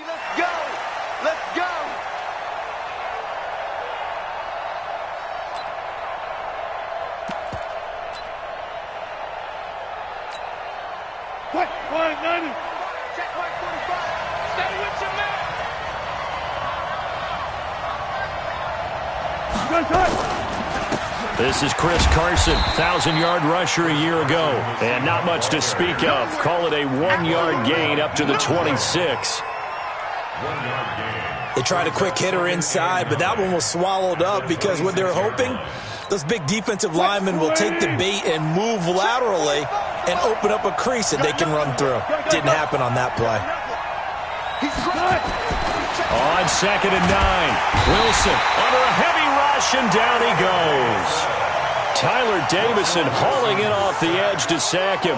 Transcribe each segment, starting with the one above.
Let's go! Let's go! What? 190. Check mark 45. Stay with your man. This is Chris Carson, 1,000-yard rusher a year ago. And not much to speak of. Call it a 1-yard gain up to the 26. They tried a quick hitter inside, but that one was swallowed up because what they're hoping, those big defensive linemen will take the bait and move laterally and open up a crease that they can run through. Didn't happen on that play. On 2nd and 9, Wilson under a heavy rush, and down he goes. Tyler Davison hauling in off the edge to sack him.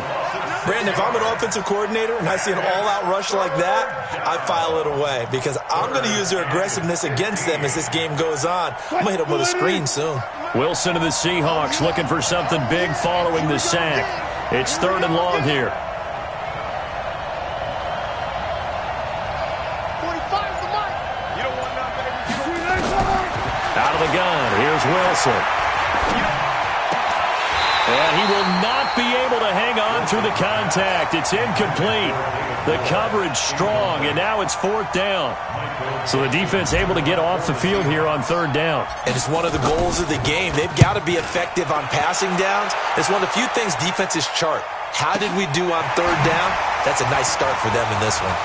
Brandon, if I'm an offensive coordinator and I see an all-out rush like that, I file it away because I'm going to use their aggressiveness against them as this game goes on. I'm going to hit them with a screen soon. Wilson of the Seahawks looking for something big following the sack. It's 3rd and long here. 45's the mark. You don't want none, baby. Out of the gun, here's Wilson. And he will not be able to hang on through the contact. It's incomplete. The coverage strong, and now it's 4th down. So the defense able to get off the field here on 3rd down. And it's one of the goals of the game. They've got to be effective on passing downs. It's one of the few things defenses chart. How did we do on 3rd down? That's a nice start for them in this one.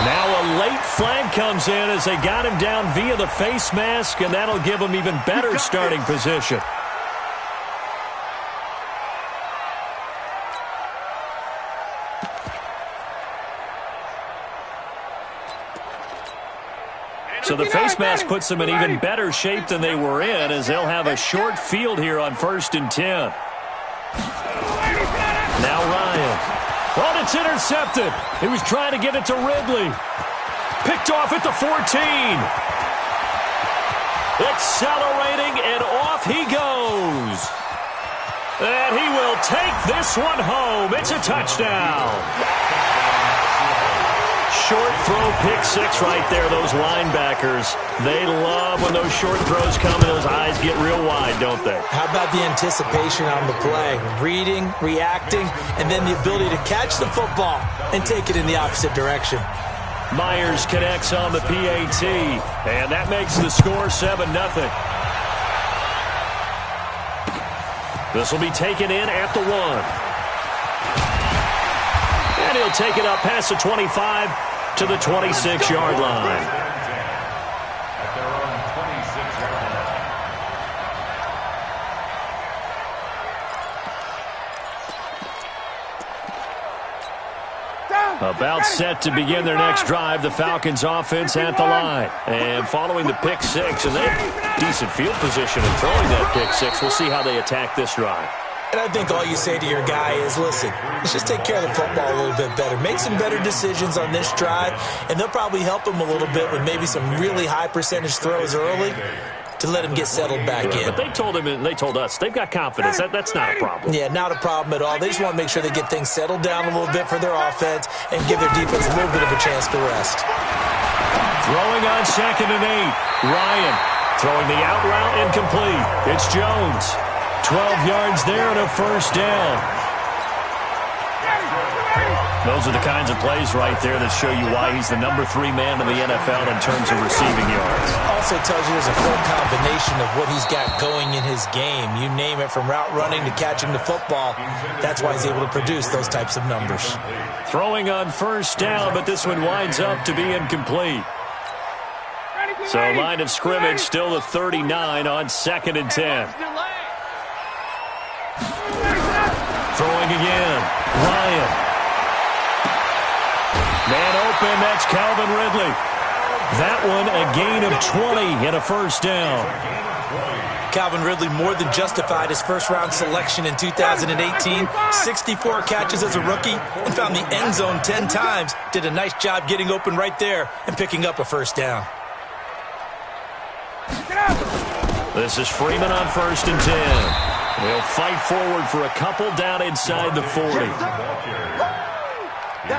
Now a late flag comes in as they got him down via the face mask, and that'll give him even better starting position. So the face mask puts them in even better shape than they were in, as they'll have a short field here on 1st and 10. Now Ryan. Oh, it's intercepted. He was trying to get it to Ridley. Picked off at the 14. Accelerating, and off he goes. And he will take this one home. It's a touchdown. Short throw, pick 6 right there, those linebackers. They love when those short throws come and those eyes get real wide, don't they? How about the anticipation on the play? Reading, reacting, and then the ability to catch the football and take it in the opposite direction. Myers connects on the PAT, and that makes the score 7-0. This will be taken in at the 1. And he'll take it up past the 25 to the 26-yard line. About set to begin their next drive, the Falcons offense at the line. And following the pick 6, and they have decent field position in throwing that pick 6. We'll see how they attack this drive. And I think all you say to your guy is, listen, let's just take care of the football a little bit better. Make some better decisions on this drive, and they'll probably help him a little bit with maybe some really high percentage throws early to let him get settled back in. But they told him, and they told us, they've got confidence. That's not a problem. Yeah, not a problem at all. They just want to make sure they get things settled down a little bit for their offense and give their defense a little bit of a chance to rest. Throwing on 2nd and 8. Ryan throwing the out route incomplete. It's Jones. 12 yards there and a 1st down. Those are the kinds of plays right there that show you why he's the number 3 man in the NFL in terms of receiving yards. Also tells you there's a full combination of what he's got going in his game. You name it, from route running to catching the football. That's why he's able to produce those types of numbers. Throwing on 1st down, but this one winds up to be incomplete. So line of scrimmage still the 39 on 2nd and 10. Throwing again. Ryan. Man open, that's Calvin Ridley. That one a gain of 20 and a 1st down. Calvin Ridley more than justified his first-round selection in 2018. 64 catches as a rookie and found the end zone 10 times. Did a nice job getting open right there and picking up a 1st down. This is Freeman on 1st and 10. They'll fight forward for a couple down inside the 40.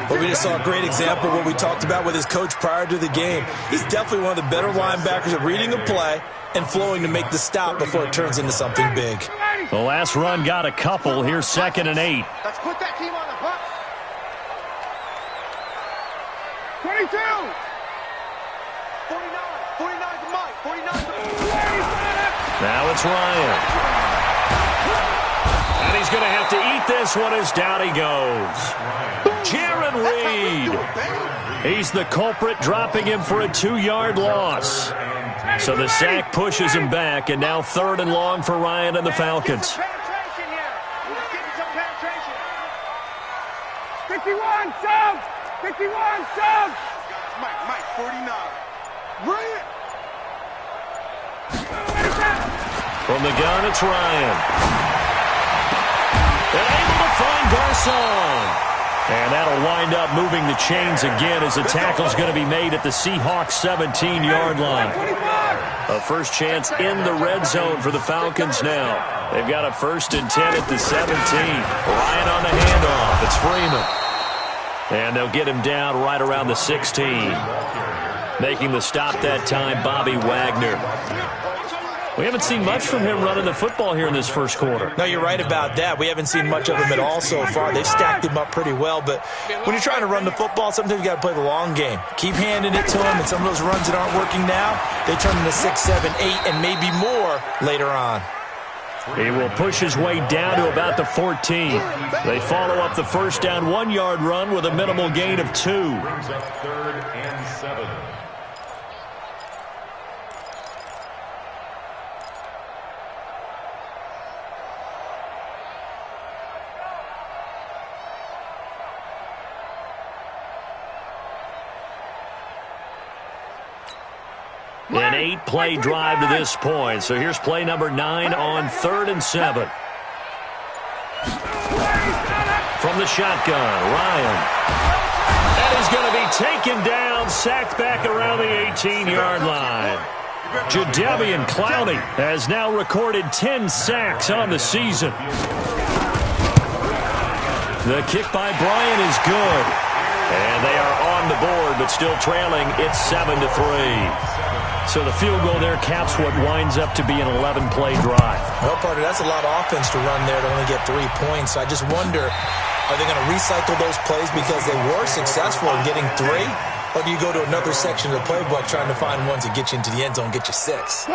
Well, we just saw a great example of what we talked about with his coach prior to the game. He's definitely one of the better linebackers at reading a play and flowing to make the stop before it turns into something big. The last run got a couple. Here's 2nd and 8. Let's put that team on the bus. 22. 49 to Mike. 49 to Now it's Ryan. And he's going to have to eat this one as down he goes. Jaron Reed. He's the culprit, dropping him for a 2-yard loss. So the sack pushes him back, and now 3rd and long for Ryan and the Falcons. 51, sub! 51, sub! Mike, 49. Bring it. From the gun, it's Ryan. And able to find Garcon. And that'll wind up moving the chains again as the tackle's going to be made at the Seahawks 17-yard line. A first chance in the red zone for the Falcons now. They've got a 1st and 10 at the 17. Ryan on the handoff. It's Freeman. And they'll get him down right around the 16. Making the stop that time, Bobby Wagner. We haven't seen much from him running the football here in this first quarter. No, you're right about that. We haven't seen much of him at all so far. They've stacked him up pretty well, but when you're trying to run the football, sometimes you got to play the long game. Keep handing it to him, and some of those runs that aren't working now, they turn into 6, 7, 8, and maybe more later on. He will push his way down to about the 14. They follow up the first down 1-yard run with a minimal gain of 2. Brings up 3rd and 7. An 8-play drive to this point. So here's play number 9 on 3rd and 7. From the shotgun, Ryan. And he's going to be taken down, sacked back around the 18-yard line. Jadeveon Clowney has now recorded 10 sacks on the season. The kick by Bryant is good. And they are on the board, but still trailing. It's 7-3. So the field goal there caps what winds up to be an 11-play drive. Well, partner, that's a lot of offense to run there to only get 3 points. I just wonder, are they going to recycle those plays because they were successful in getting 3? Or do you go to another section of the playbook trying to find ones that get you into the end zone, get you 6?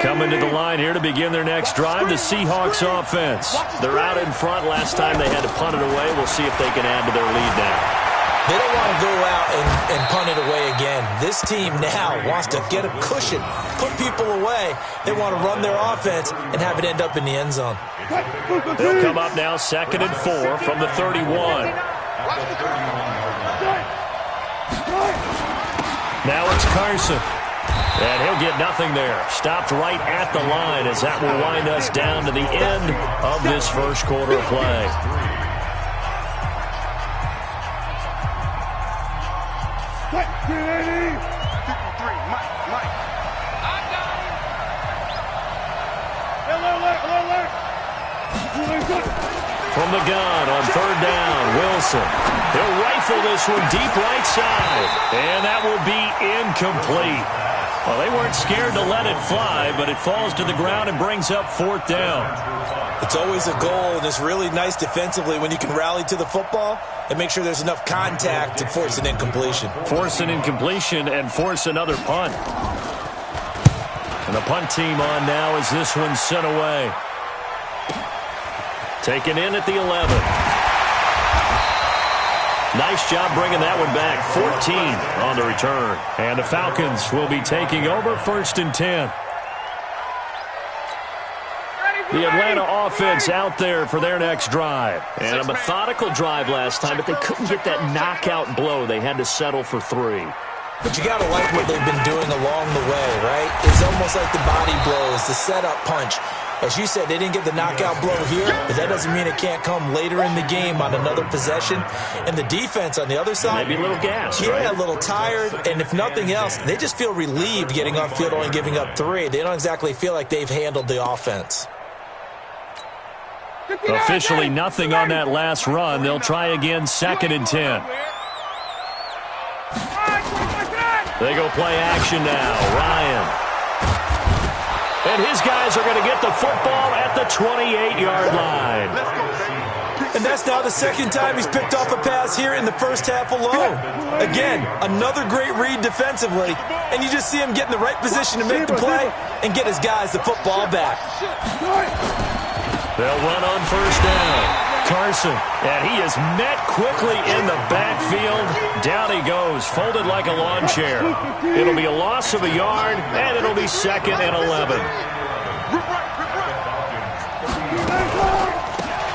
Coming to the line here to begin their next drive, the Seahawks offense. They're out in front. Last time they had to punt it away. We'll see if they can add to their lead now. They don't want to go out and punt it away again. This team now wants to get a cushion, put people away. They want to run their offense and have it end up in the end zone. They'll come up now 2nd and 4 from the 31. Now it's Carson. And he'll get nothing there. Stopped right at the line as that will wind us down to the end of this first quarter of play. Mike. I got Alert. From the gun on 3rd down, Wilson. He'll rifle this one deep right side. And that will be incomplete. Well, they weren't scared to let it fly, but it falls to the ground and brings up 4th down. It's always a goal, and it's really nice defensively when you can rally to the football and make sure there's enough contact to force an incompletion. Force an incompletion and force another punt. And the punt team on now as this one's sent away. Taken in at the 11. Nice job bringing that one back. 14 on the return. And the Falcons will be taking over 1st and 10. The Atlanta offense out there for their next drive. And a methodical drive last time, but they couldn't get that knockout blow. They had to settle for 3. But you got to like what they've been doing along the way, right? It's almost like the body blows, the setup punch. As you said, they didn't get the knockout blow here, but that doesn't mean it can't come later in the game on another possession. And the defense on the other side, maybe a little gas, yeah, right? A little tired. And if nothing else, they just feel relieved getting off field only giving up 3. They don't exactly feel like they've handled the offense. Officially nothing on that last run. They'll try again, 2nd and 10. They go play action now. Ryan. And his guys are going to get the football at the 28-yard line. And that's now the 2nd time he's picked off a pass here in the first half alone. Again, another great read defensively, and you just see him get in the right position to make the play and get his guys the football back. They'll run on 1st down. Carson, and he is met quickly in the backfield. Down he goes, folded like a lawn chair. It'll be a loss of a yard, and it'll be 2nd and 11.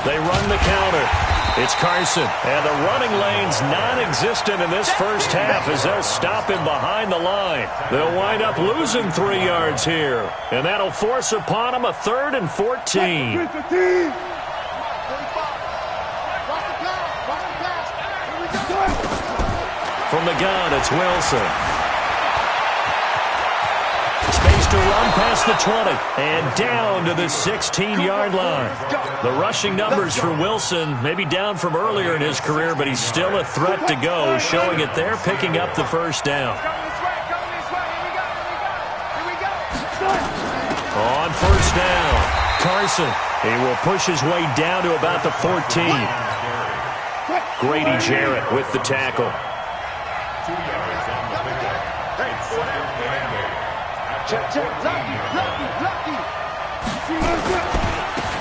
They run the counter. It's Carson, and the running lane's non-existent in this first half as they'll stop him behind the line. They'll wind up losing 3 yards here, and that'll force upon him a 3rd and 14. From the gun, it's Wilson. Space to run past the 20 and down to the 16-yard line. The rushing numbers for Wilson may be down from earlier in his career, but he's still a threat to go, showing it there, picking up the 1st down. On 1st down, Carson. He will push his way down to about the 14. Grady Jarrett with the tackle. 2 yards on the pickup.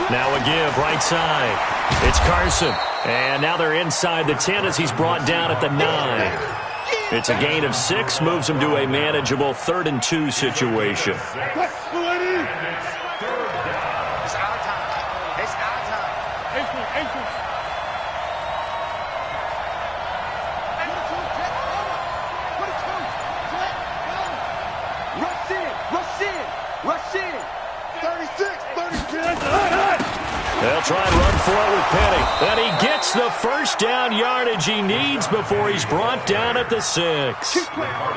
Now a give right side. It's Carson. And now they're inside the 10 as he's brought down at the 9. It's a gain of 6, moves him to a manageable 3rd and 2 situation. It's our time. It's our time. Rush in. 36, 36. They'll try and run for it with Penny. And he gets the 1st down yardage he needs before he's brought down at the 6.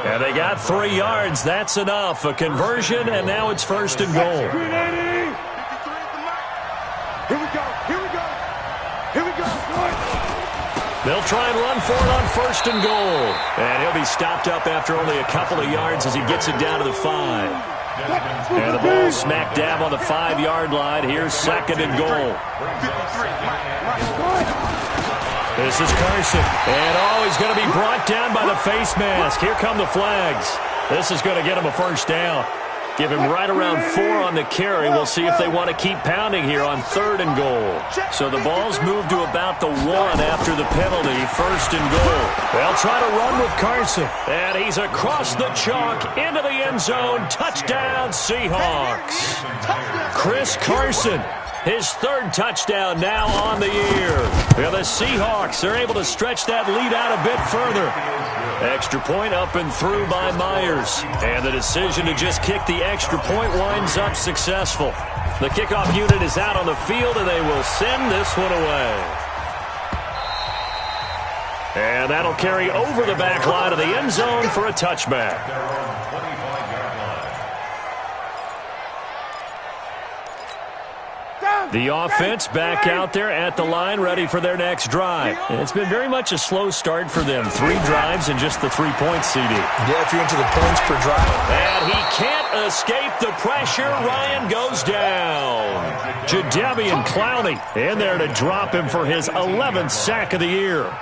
And they got 3 yards. That's enough. A conversion, and now it's 1st and goal. Here we go. They'll try and run for it on 1st and goal. And he'll be stopped up after only a couple of yards as he gets it down to the 5. And the ball smack dab on the 5-yard line. Here's 2nd and goal. This is Carson. And, he's going to be brought down by the face mask. Here come the flags. This is going to get him a 1st down. Give him right around 4 on the carry. We'll see if they want to keep pounding here on 3rd and goal. So the ball's moved to about the 1 after the penalty. 1st and goal. They'll try to run with Carson. And he's across the chalk into the end zone. Touchdown, Seahawks. Chris Carson. His 3rd touchdown now on the year. Yeah, the Seahawks are able to stretch that lead out a bit further. Extra point up and through by Myers. And the decision to just kick the extra point winds up successful. The kickoff unit is out on the field, and they will send this one away. And that'll carry over the back line of the end zone for a touchback. The offense back out there at the line, ready for their next drive. And it's been very much a slow start for them. 3 drives and just the 3 points, CD. Yeah, if you're into the points per drive. And he can't escape the pressure. Ryan goes down. Jadeveon Clowney in there to drop him for his 11th sack of the year.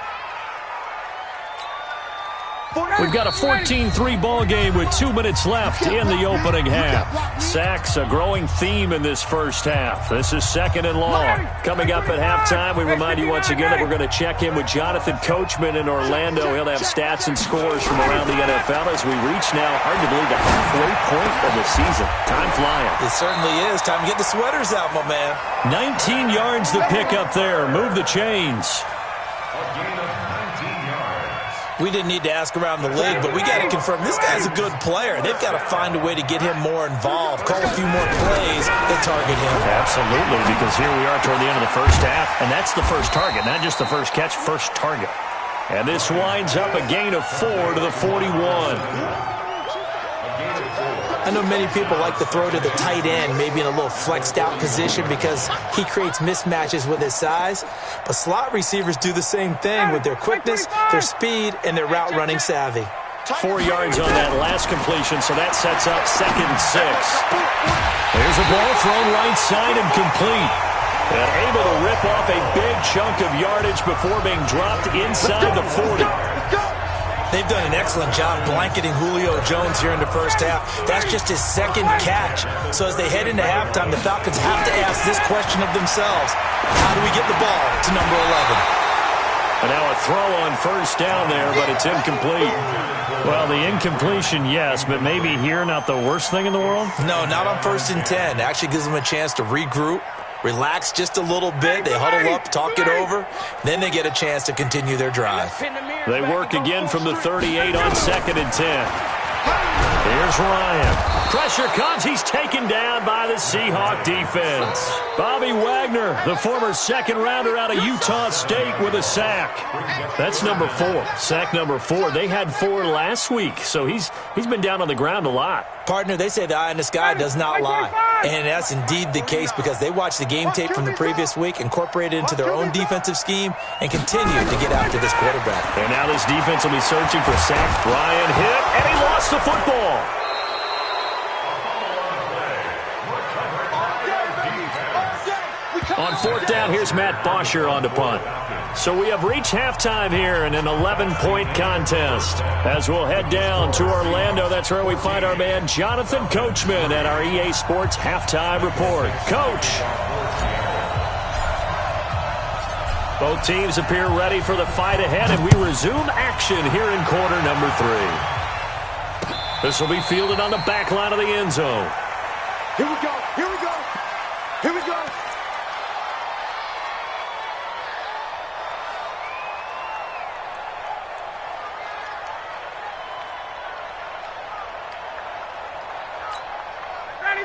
We've got a 14-3 ball game with 2 minutes left in the opening half. Sacks, a growing theme in this first half. This is 2nd and long. Coming up at halftime, we remind you once again that we're going to check in with Jonathan Coachman in Orlando. He'll have stats and scores from around the NFL as we reach now, hard to believe, the halfway point of the season. Time flying. It certainly is. Time to get the sweaters out, my man. 19 yards to pick up there. Move the chains. We didn't need to ask around the league, but we got to confirm this guy's a good player. They've got to find a way to get him more involved, call a few more plays that target him. Absolutely, because here we are toward the end of the first half, and that's the first target, not just the first catch, first target. And this winds up a gain of 4 to the 41. I know many people like to throw to the tight end, maybe in a little flexed out position because he creates mismatches with his size. But slot receivers do the same thing with their quickness, their speed, and their route running savvy. 4 yards on that last completion, so that sets up 2nd and 6. There's a ball thrown right side and complete. And able to rip off a big chunk of yardage before being dropped inside the 40. They've done an excellent job blanketing Julio Jones here in the first half. That's just his 2nd catch. So as they head into halftime, the Falcons have to ask this question of themselves. How do we get the ball to number 11? And now a throw on 1st down there, but it's incomplete. Well, the incompletion, yes, but maybe here not the worst thing in the world? No, not on 1st and 10. It actually gives them a chance to regroup, relax just a little bit. They huddle up, talk it over. Then they get a chance to continue their drive. They work again from the 38 on 2nd and 10. Here's Ryan. Pressure comes. He's taken down by the Seahawk defense. Bobby Wagner, the former 2nd rounder out of Utah State, with a sack. That's number 4. Sack number 4. They had 4 last week, so he's been down on the ground a lot. Partner, they say the eye in the sky does not lie. And that's indeed the case because they watched the game tape from the previous week, incorporated it into their own defensive scheme, and continue to get after this quarterback. And now this defense will be searching for sack. Ryan hit, and he lost the football. On 4th down, here's Matt Bosher on to punt. So we have reached halftime here in an 11-point contest. As we'll head down to Orlando, that's where we find our man Jonathan Coachman at our EA Sports Halftime Report. Coach. Both teams appear ready for the fight ahead, and we resume action here in quarter number 3. This will be fielded on the back line of the end zone. Here we go. Here we go. Here we go.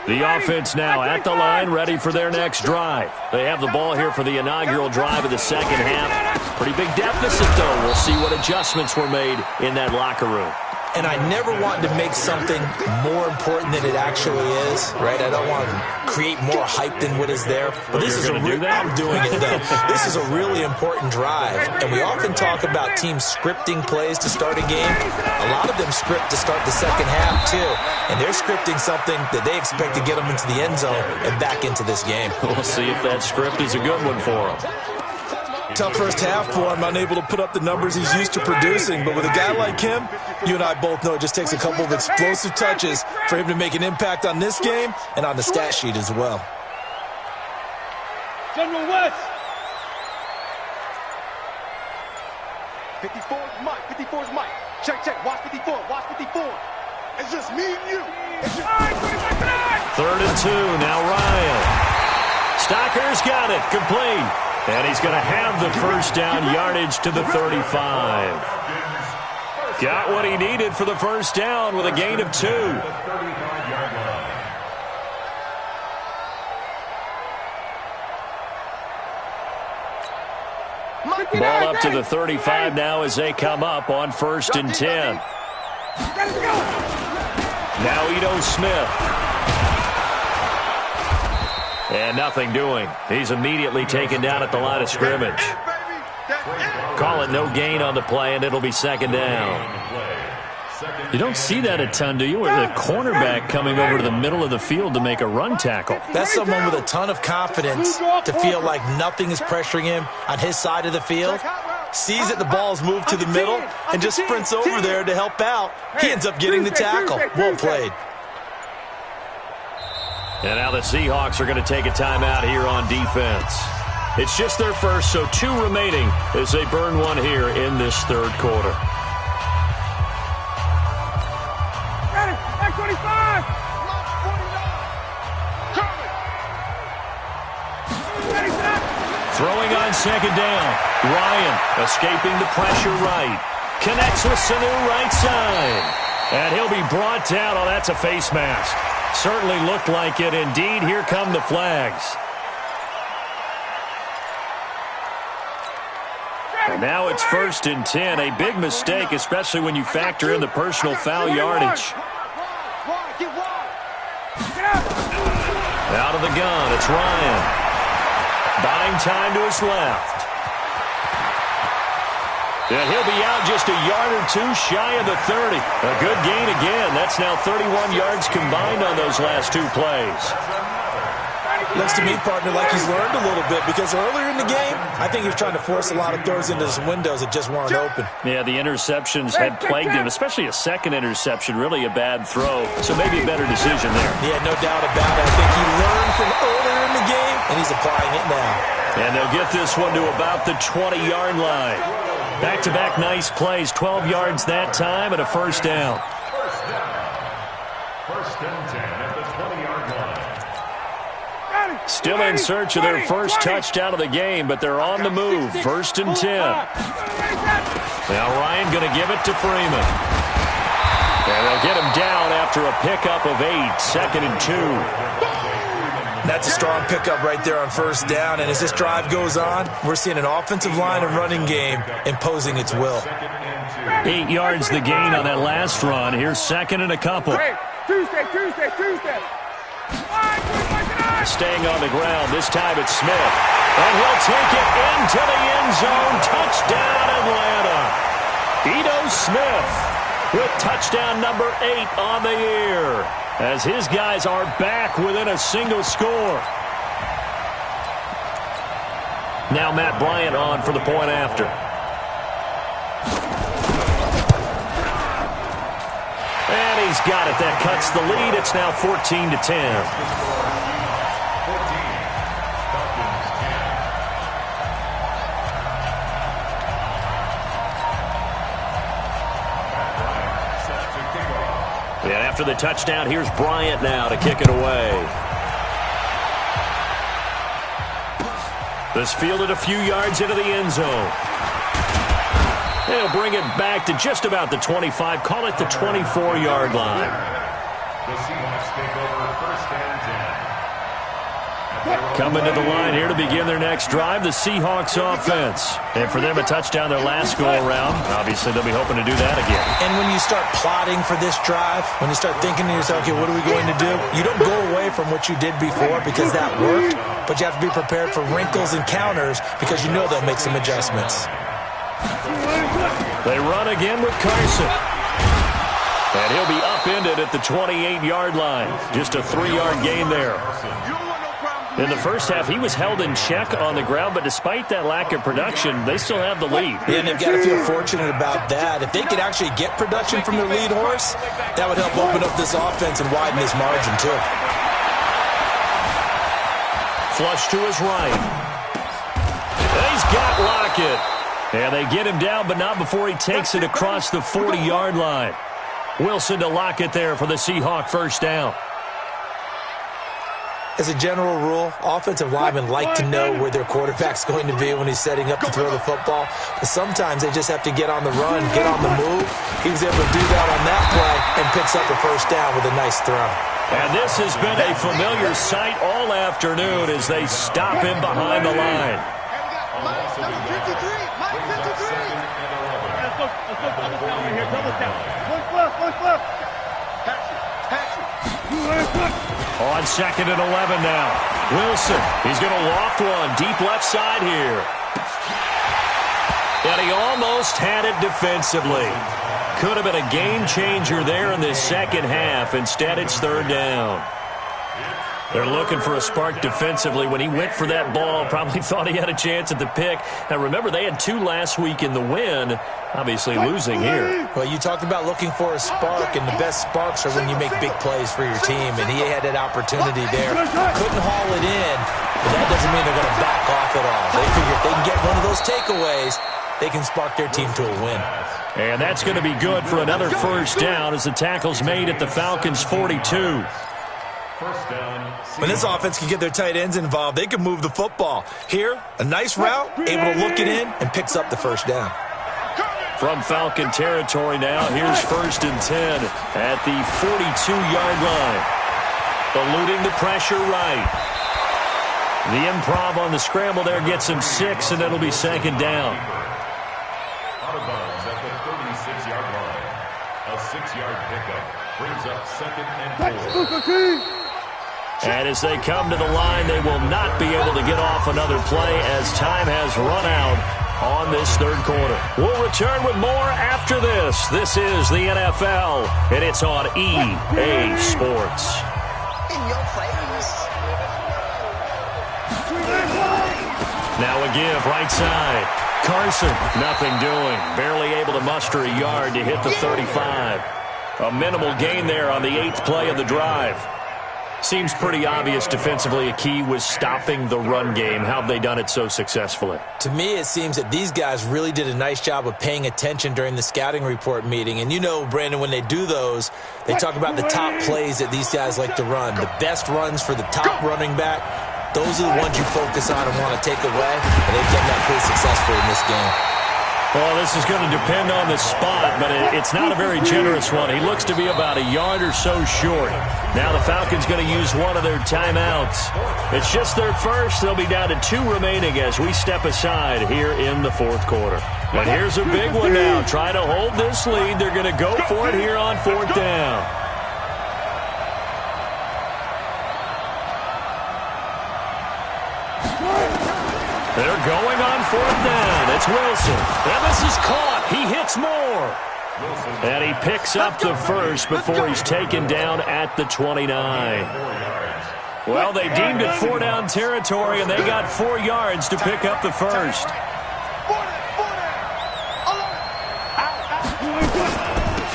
The offense now at the line, ready for their next drive. They have the ball here for the inaugural drive of the 2nd half. Pretty big deficit, though. We'll see what adjustments were made in that locker room. And I never want to make something more important than it actually is, right? I don't want to create more hype than what is there. But this is I'm doing it, though. This is a really important drive. And we often talk about teams scripting plays to start a game. A lot of them script to start the 2nd half, too. And they're scripting something that they expect to get them into the end zone and back into this game. We'll see if that script is a good one for them. Tough first half for him, unable to put up the numbers he's used to producing. But with a guy like him, you and I both know it just takes a couple of explosive touches for him to make an impact on this game and on the stat sheet as well. General West. 54 is Mike. 54 is Mike. Check, check. Watch 54. Watch 54. It's just me and you. It's just 3rd and 2. Now Ryan. Stocker's got it. Complete. And he's going to have the 1st down yardage to the 35. Got what he needed for the 1st down with a gain of 2. Ball up to the 35 now as they come up on 1st and 10. Now Ito Smith. And nothing doing. He's immediately taken down at the line of scrimmage. Call it no gain on the play, and it'll be 2nd down. You don't see that a ton, do you? With a cornerback coming over to the middle of the field to make a run tackle. That's someone with a ton of confidence to feel like nothing is pressuring him on his side of the field. Sees that the ball's moved to the middle and just sprints over there to help out. He ends up getting the tackle. Well played. And now the Seahawks are going to take a timeout here on defense. It's just their first, so 2 remaining as they burn one here in this 3rd quarter. Back 25. Throwing on 2nd down. Ryan escaping the pressure right. Connects with Sanu right side. And he'll be brought down. Oh, that's a face mask. Certainly looked like it. Indeed, here come the flags. And now it's 1st and 10. A big mistake, especially when you factor in the personal foul yardage. Out of the gun, it's Ryan. Buying time to his left. And he'll be out just a yard or two shy of the 30. A good gain again. That's now 31 yards combined on those last two plays. Looks to me, partner, like he's learned a little bit because earlier in the game, I think he was trying to force a lot of throws into some windows that just weren't open. Yeah, the interceptions had plagued him, especially a second interception, really a bad throw. So maybe a better decision there. Yeah, no doubt about it. I think he learned from earlier in the game, and he's applying it now. And they'll get this one to about the 20-yard line. Back-to-back nice plays, 12 yards that time and a first down. First and 10 at the 20-yard line. Still in search of their first touchdown of the game, but they're on the move. First and 10. Now Ryan going to give it to Freeman. And they'll get him down after a pickup of 8. Second and 2. That's a strong pickup right there on first down. And as this drive goes on, we're seeing an offensive line and running game imposing its will. 8 yards the gain on that last run. Here's second and a couple. Tuesday. Staying on the ground. This time it's Smith. And he'll take it into the end zone. Touchdown, Atlanta. Ito Smith with touchdown number 8 on the year, as his guys are back within a single score. Now Matt Bryant on for the point after. And he's got it. That cuts the lead. It's now 14-10. And after the touchdown, here's Bryant now to kick it away. This fielded a few yards into the end zone. They'll bring it back to just about the 25. Call it the 24-yard line. The Seahawks take over first and 10. Coming to the line here to begin their next drive, the Seahawks offense. And for them, a touchdown their last go-around. Obviously, they'll be hoping to do that again. And when you start plotting for this drive, when you start thinking to yourself, okay, what are we going to do? You don't go away from what you did before because that worked, but you have to be prepared for wrinkles and counters because you know they'll make some adjustments. They run again with Carson. And he'll be upended at the 28-yard line. Just a 3-yard gain there. In the first half, he was held in check on the ground, but despite that lack of production, they still have the lead. Yeah, and they've got to feel fortunate about that. If they could actually get production from their lead horse, that would help open up this offense and widen this margin, too. Flush to his right. And he's got Lockett. And they get him down, but not before he takes it across the 40-yard line. Wilson to Lockett there for the Seahawk first down. As a general rule, offensive linemen like to know where their quarterback's going to be when he's setting up to throw the football. But sometimes they just have to get on the run, get on the move. He was able to do that on that play and picks up a first down with a nice throw. And this has been a familiar sight all afternoon as they stop him behind the line. On second and 11 now. Wilson, he's going to loft one deep left side here. And he almost had it defensively. Could have been a game changer there in this second half. Instead, it's third down. They're looking for a spark defensively. When he went for that ball, probably thought he had a chance at the pick. Now, remember, they had 2 last week in the win, obviously losing here. Well, you talked about looking for a spark, and the best sparks are when you make big plays for your team, and he had that opportunity there. Couldn't haul it in, but that doesn't mean they're going to back off at all. They figure if they can get one of those takeaways, they can spark their team to a win. And that's going to be good for another first down as the tackle's made at the Falcons' 42. When this offense can get their tight ends involved, they can move the football. Here, a nice route, able to look it in, and picks up the first down. From Falcon territory now, here's first and 10 at the 42-yard line. Eluding the pressure right. The improv on the scramble there gets him 6, and it'll be second down. Out of bounds at the 36-yard line. A 6-yard pickup brings up second and 4. And as they come to the line, they will not be able to get off another play as time has run out on this third quarter. We'll return with more after this. This is the NFL, and it's on EA Sports. In your face. Now a give, right side. Carson, nothing doing. Barely able to muster a yard to hit the 35. A minimal gain there on the 8th play of the drive. Seems pretty obvious defensively a key was stopping the run game. How have they done it so successfully? To me, it seems that these guys really did a nice job of paying attention during the scouting report meeting. And you know, Brandon, when they do those, they talk about the top plays that these guys like to run. The best runs for the top running back, those are the ones you focus on and want to take away. And they've done that pretty successfully in this game. Well, this is going to depend on the spot, but it's not a very generous one. He looks to be about a yard or so short. Now the Falcons going to use one of their timeouts. It's just their first. They'll be down to 2 remaining as we step aside here in the fourth quarter. And here's a big one now. Trying to hold this lead. They're going to go for it here on 4th down. They're going on 4th down. It's Wilson. And this is caught. He hits more. And he picks up the first before he's taken down at the 29. Well, they deemed it 4-down territory, and they got 4 yards to pick up the first.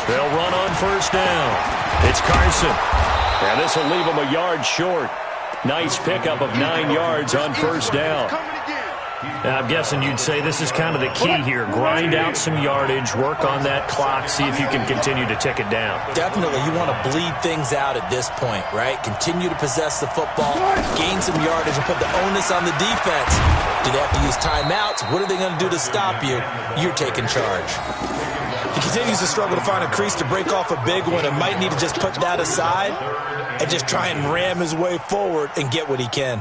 They'll run on 1st down. It's Carson. And this will leave him a yard short. Nice pickup of 9 yards on 1st down. Now, I'm guessing you'd say this is kind of the key here. Grind out some yardage, work on that clock, see if you can continue to tick it down. Definitely. You want to bleed things out at this point, right? Continue to possess the football, gain some yardage, and put the onus on the defense. Do they have to use timeouts? What are they going to do to stop you? You're taking charge. He continues to struggle to find a crease to break off a big one and might need to just put that aside and just try and ram his way forward and get what he can.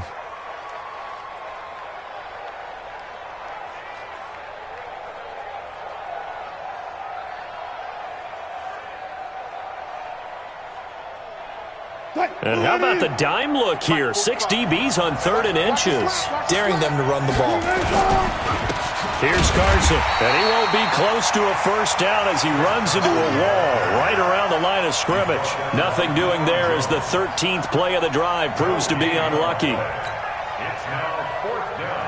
And how about the dime look here? 6 DBs on 3rd and inches. Daring them to run the ball. Here's Carson, and he won't be close to a 1st down as he runs into a wall right around the line of scrimmage. Nothing doing there as the 13th play of the drive proves to be unlucky. It's now 4th down.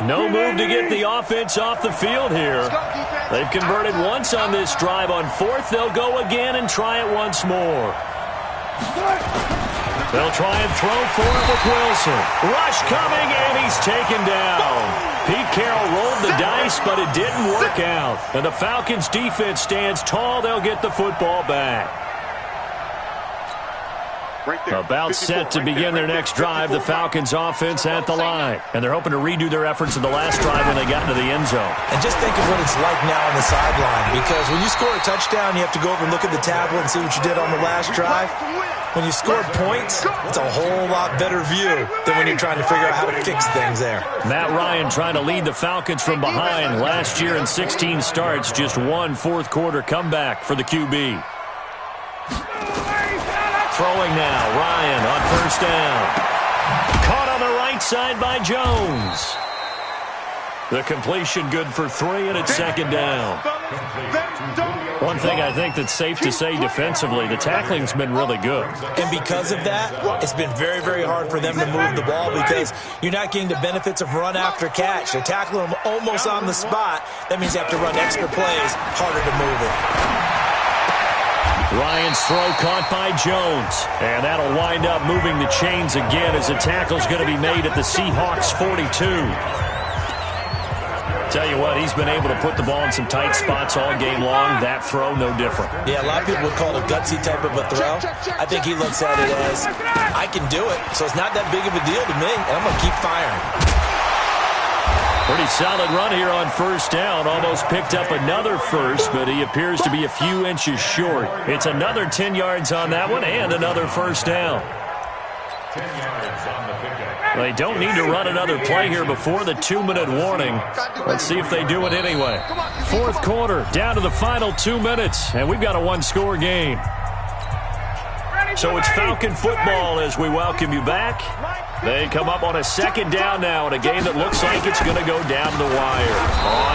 No move to get the offense off the field here. They've converted once on this drive. On 4th, they'll go again and try it once more. They'll try and throw for it with Wilson. Rush coming, and he's taken down. Pete Carroll rolled the dice, but it didn't work out. And the Falcons' defense stands tall. They'll get the football back. About set to begin their next drive, the Falcons offense at the line. And they're hoping to redo their efforts in the last drive when they got into the end zone. And just think of what it's like now on the sideline, because when you score a touchdown, you have to go over and look at the tablet and see what you did on the last drive. When you score points, it's a whole lot better view than when you're trying to figure out how to fix things there. Matt Ryan trying to lead the Falcons from behind. Last year in 16 starts, just 1 fourth-quarter comeback for the QB. Throwing now, Ryan on 1st down. Caught on the right side by Jones. The completion good for 3, and it's 2nd down. One thing I think that's safe to say defensively, the tackling's been really good. And because of that, it's been very, very hard for them to move the ball because you're not getting the benefits of run after catch. They're tackling them almost on the spot. That means you have to run extra plays, harder to move it. Ryan's throw caught by Jones. And that'll wind up moving the chains again as the tackle's going to be made at the Seahawks 42. Tell you what, he's been able to put the ball in some tight spots all game long. That throw, no different. Yeah, a lot of people would call it a gutsy type of a throw. I think he looks at it as, I can do it, so it's not that big of a deal to me, and I'm going to keep firing. Pretty solid run here on 1st down. Almost picked up another first, but he appears to be a few inches short. It's another 10 yards on that one and another 1st down. 10 yards on the pickup. They don't need to run another play here before the 2-minute warning. Let's see if they do it anyway. Fourth quarter, down to the final 2 minutes, and we've got a one-score game. So it's Falcon football as we welcome you back. They come up on a second down now in a game that looks like it's going to go down the wire.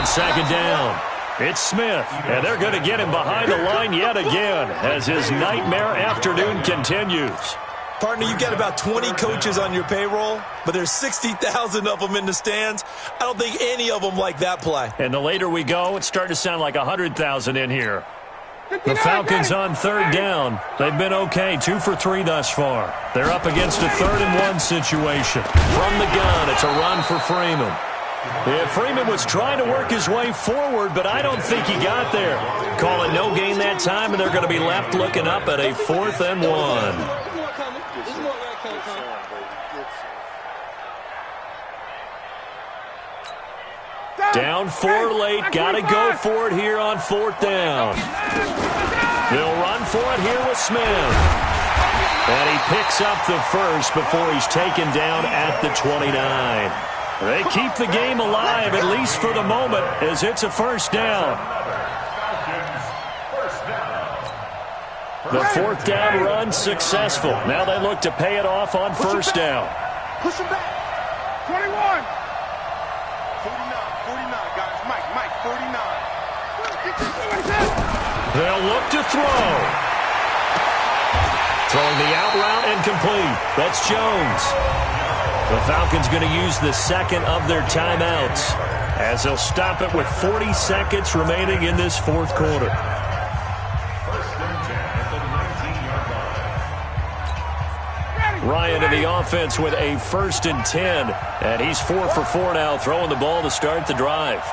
On second down, it's Smith, and they're going to get him behind the line yet again as his nightmare afternoon continues. Partner, you've got about 20 coaches on your payroll, but there's 60,000 of them in the stands. I don't think any of them like that play. And the later we go, it's starting to sound like 100,000 in here. The Falcons on third down. They've been okay, 2 for 3 thus far. They're up against a 3rd-and-1 situation. From the gun, it's a run for Freeman. Yeah, Freeman was trying to work his way forward, but I don't think he got there. Call it no gain that time, and they're going to be left looking up at a 4th-and-1. Down 4 late, got to go for it here on 4th down. They'll run for it here with Smith. And he picks up the first before he's taken down at the 29. They keep the game alive, at least for the moment, as it's a 1st down. The 4th down run successful. Now they look to pay it off on 1st down. Push him back. 21. 49, guys. Mike, 49. They'll look to throw. Throwing the out route and complete. That's Jones. The Falcons going to use the second of their timeouts as they'll stop it with 40 seconds remaining in this 4th quarter. Ryan in the offense with a 1st and 10. And he's 4 for 4 now, throwing the ball to start the drive.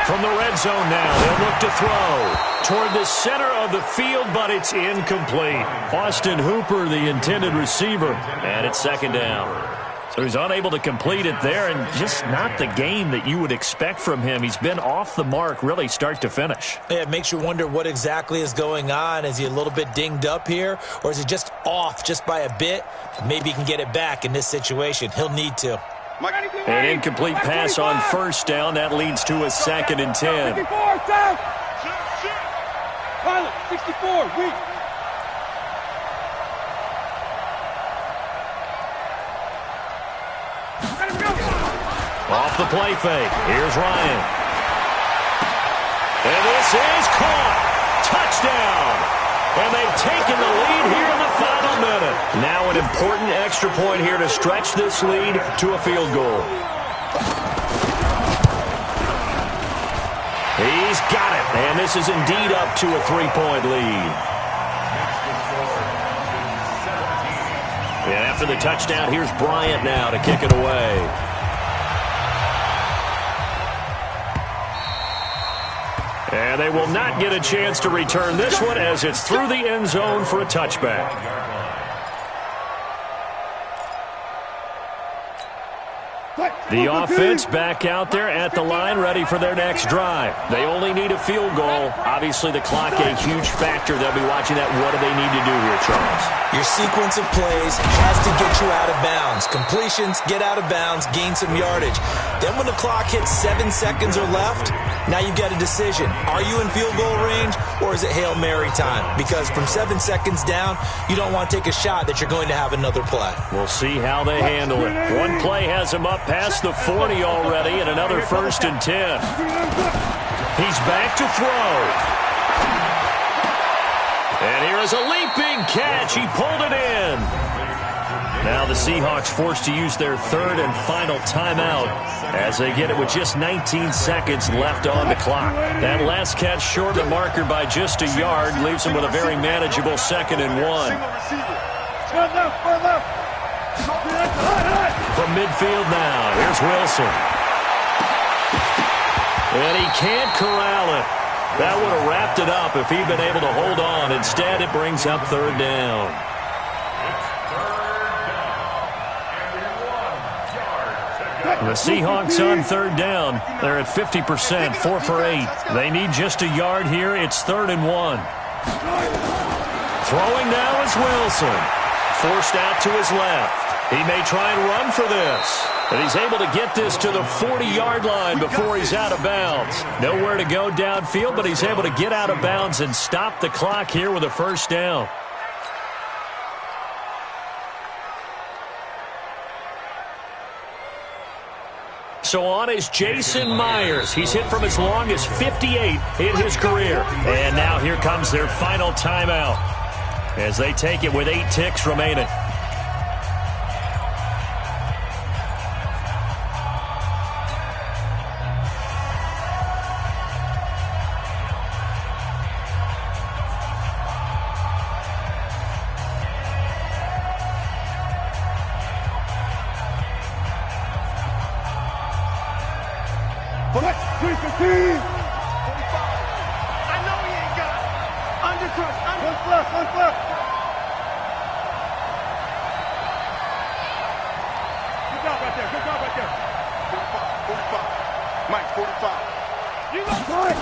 From the red zone now, they'll look to throw toward the center of the field, but it's incomplete. Austin Hooper, the intended receiver, and it's 2nd down. So he's unable to complete it there, and just not the game that you would expect from him. He's been off the mark, really, start to finish. Yeah, it makes you wonder what exactly is going on. Is he a little bit dinged up here, or is he just off just by a bit? Maybe he can get it back in this situation. He'll need to. An incomplete pass on 1st down. That leads to a 2nd and 10. 64, Pilot, 64, weak. Off the play fake. Here's Ryan. And this is caught. Touchdown. And they've taken the lead here in the final minute. Now an important extra point here to stretch this lead to a field goal. He's got it. And this is indeed up to a 3-point lead. And after the touchdown, here's Bryant now to kick it away. And they will not get a chance to return this one as it's through the end zone for a touchback. The offense back out there at the line, ready for their next drive. They only need a field goal. Obviously, the clock a huge factor. They'll be watching that. What do they need to do here, Charles? Your sequence of plays has to get you out of bounds. Completions, get out of bounds, gain some yardage. Then when the clock hits 7 seconds or left, now you've got a decision. Are you in field goal range, or is it Hail Mary time? Because from 7 seconds down, you don't want to take a shot that you're going to have another play. We'll see how they handle it. One play has them up past the 40 already, and another 1st and 10. He's back to throw. And here is a leaping catch. He pulled it in. Now the Seahawks forced to use their 3rd and final timeout as they get it with just 19 seconds left on the clock. That last catch short of the marker by just a yard leaves them with a very manageable 2nd and 1. From midfield now, here's Wilson. And he can't corral it. That would have wrapped it up if he'd been able to hold on. Instead, it brings up 3rd down. The Seahawks on 3rd down. They're at 50%, 4 for 8. They need just a yard here. It's 3rd and 1. Throwing now is Wilson. forced out to his left. He may try and run for this. And he's able to get this to the 40-yard line before he's out of bounds. Nowhere to go downfield, but he's able to get out of bounds and stop the clock here with a first down. So on is Jason Myers. He's hit from as long as 58 in his career. And now here comes their final timeout as they take it with 8 ticks remaining. For that 315. 45. I know he ain't got it. Undercrush. One left. Good job right there. 45. Mike, 45. You look good.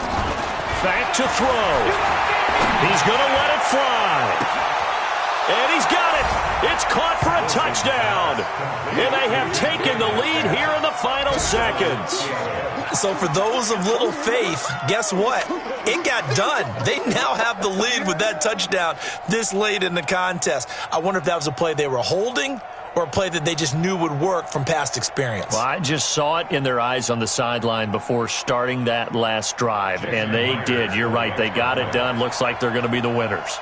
Back to throw. He's going to let it fly. And he's got it. It's caught for a touchdown. And they have taken the lead here in the final seconds. So for those of little faith, guess what? It got done. They now have the lead with that touchdown this late in the contest. I wonder if that was a play they were holding or a play that they just knew would work from past experience. Well, I just saw it in their eyes on the sideline before starting that last drive, and they did. You're right. They got it done. Looks like they're going to be the winners.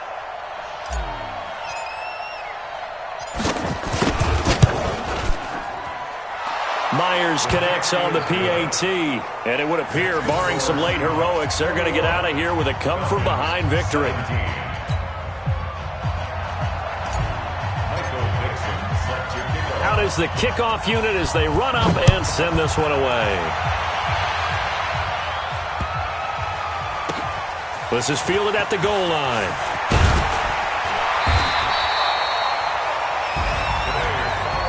Myers connects on the PAT, and it would appear, barring some late heroics, they're going to get out of here with a come-from-behind victory. Out is the kickoff unit as they run up and send this one away. This is fielded at the goal line.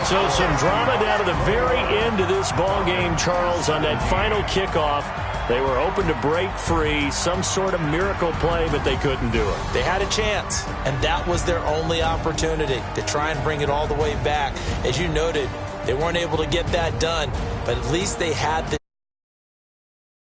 So some drama down to the very end of this ball game, Charles, on that final kickoff. They were hoping to break free, some sort of miracle play, but they couldn't do it. They had a chance, and that was their only opportunity to try and bring it all the way back. As you noted, they weren't able to get that done, but at least they had the